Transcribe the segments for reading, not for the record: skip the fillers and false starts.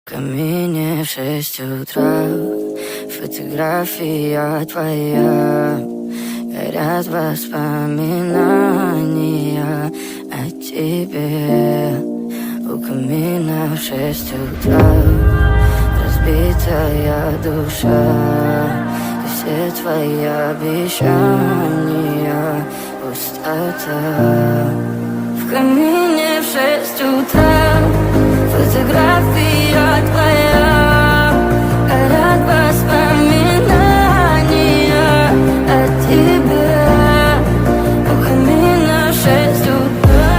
Камине в 6 утра, фотография твоя, горят воспоминания о тебе. У камина в 6 утра разбитая душа, и все твои обещания пустота. В камине в 6 утра фотография твоя, горят воспоминания о тебе. У камина в 6 утра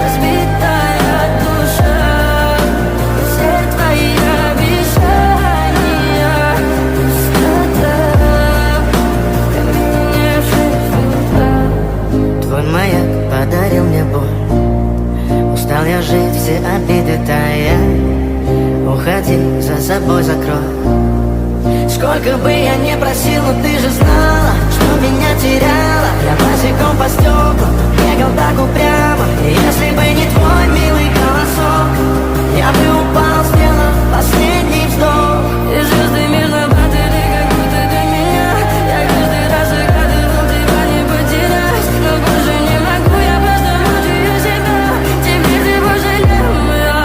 разбитая душа, и все твои обещания пустота. В камине в 6 утра. Твой маяк подарил мне боль, устал я жить, все обиды тая. Уходи, за собой закрой. Сколько бы я ни просил, но ты же знала, что меня теряла. Я босиком по стеклам бегал так упрямо, и если бы не твой милый голосок, я бы упал, сделав последний вздох. И звезды мирно падали, как будто до меня. Я каждый раз загадывал тебя не потерять, но больше не могу, я просто мучаю себя. Теперь ты пожалел меня.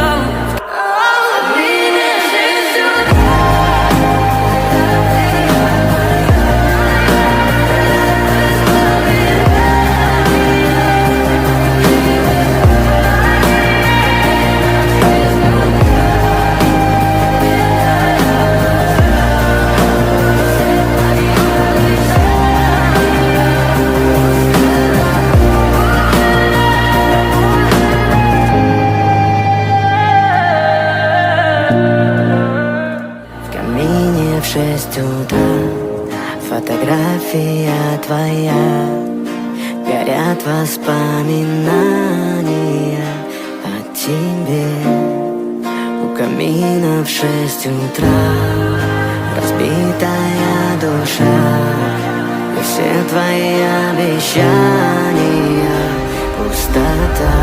Камине в 6 утра. В камине в 6 утра фотография твоя, горят воспоминания о тебе. У камина в 6 утра разбитая душа, и все твои обещания пустота.